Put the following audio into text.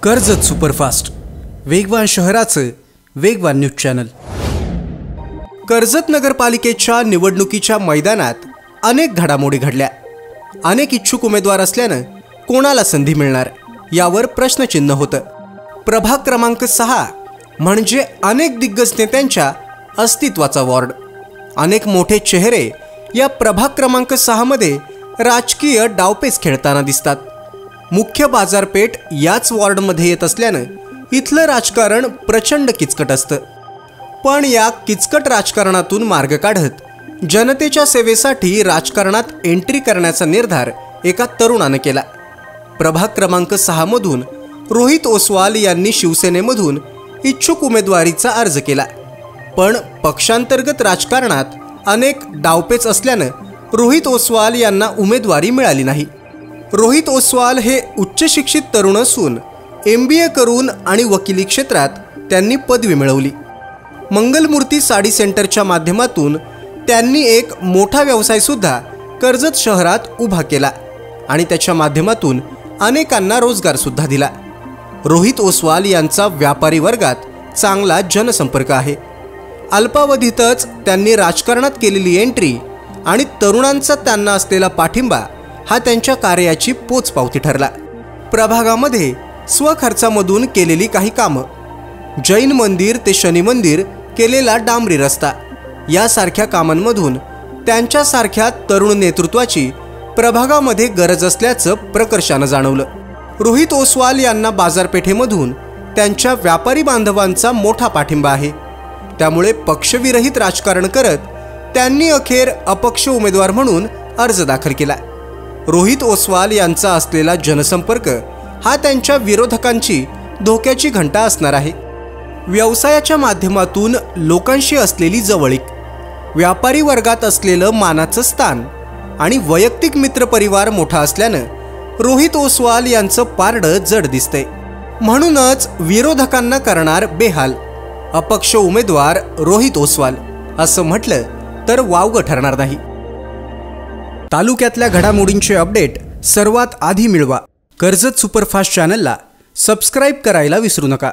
Karjat superfast वेगवान शहराचं वेगवान न्यूज चॅनल। कर्जत नगरपालिकेच्या निवडणुकीच्या मैदानात अनेक घडामोडी घडल्या। अनेक इच्छुक उमेदवार असल्याने कोणाला संधी मिळणार यावर प्रश्नचिन्ह होतं। प्रभाग क्रमांक 6 म्हणजे अनेक दिग्गज नेत्यांच्या अस्तित्वाचा वॉर्ड। अनेक मोठे चेहरे या प्रभाग क्रमांक 6 मध्ये राजकीय डावपेच खेळताना दिसतात। मुख्य बाजारपेठ याच वॉर्डमध्ये येत असल्याने इथलं राजकारण प्रचंड किचकट असतं। पण या किचकट राजकारणातून मार्ग काढत जनतेच्या सेवेसाठी राजकारणात एंट्री करण्याचा निर्धार एका तरुणाने केला। प्रभाग क्रमांक 6 मधून रोहित ओसवाल यांनी शिवसेनेमधून इच्छुक उमेदवारीचा अर्ज केला। पण पक्षांतर्गत राजकारणात अनेक डावपेच असल्याने रोहित ओसवाल यांना उमेदवारी मिळाली नाही। रोहित ओसवाल हे उच्च शिक्षित तरुण असून MBA करून आणि वकिली क्षेत्रात त्यांनी पदवी मिळवली। मंगलमूर्ती साडी सेंटरच्या माध्यमातून त्यांनी एक मोठा व्यवसाय सुद्धा कर्जत शहरात उभा केला आणि त्याच्या माध्यमातून अनेकांना रोजगार सुद्धा दिला। रोहित ओसवाल यांचा व्यापारी वर्गात चांगला जनसंपर्क आहे। अल्पावधीतच त्यांनी राजकारणात केलेली एंट्री आणि तरुणांचा त्यांना असलेला पाठिंबा हा त्यांच्या कार्याची पोचपावती ठरला। प्रभागामध्ये स्वखर्चामधून केलेली काही कामं, जैन मंदिर ते शनी मंदिर केलेला डांबरी रस्ता यासारख्या कामांमधून त्यांच्यासारख्या तरुण नेतृत्वाची प्रभागामध्ये गरज असल्याचं प्रकर्षानं जाणवलं। रोहित ओसवाल यांना बाजारपेठेमधून त्यांच्या व्यापारी बांधवांचा मोठा पाठिंबा आहे। त्यामुळे पक्षविरहित राजकारण करत त्यांनी अखेर अपक्ष उमेदवार म्हणून अर्ज दाखल केला। रोहित ओसवाल यांचा असलेला जनसंपर्क हा त्यांच्या विरोधकांची धोक्याची घंटा असणार आहे। व्यवसायाच्या माध्यमातून लोकांशी असलेली जवळीक, व्यापारी वर्गात असलेलं मानाचं स्थान आणि वैयक्तिक मित्रपरिवार मोठा असल्यानं रोहित ओसवाल यांचं पारडं जड दिसतंय। म्हणूनच विरोधकांना करणार बेहाल अपक्ष उमेदवार रोहित ओसवाल असं म्हटलं तर वावगं ठरणार नाही। तालुक्यातल्या घडामोडींचे अपडेट सर्वात आधी मिळवा कर्जत सुपरफास्ट चॅनलला सबस्क्राइब करायला विसरू नका।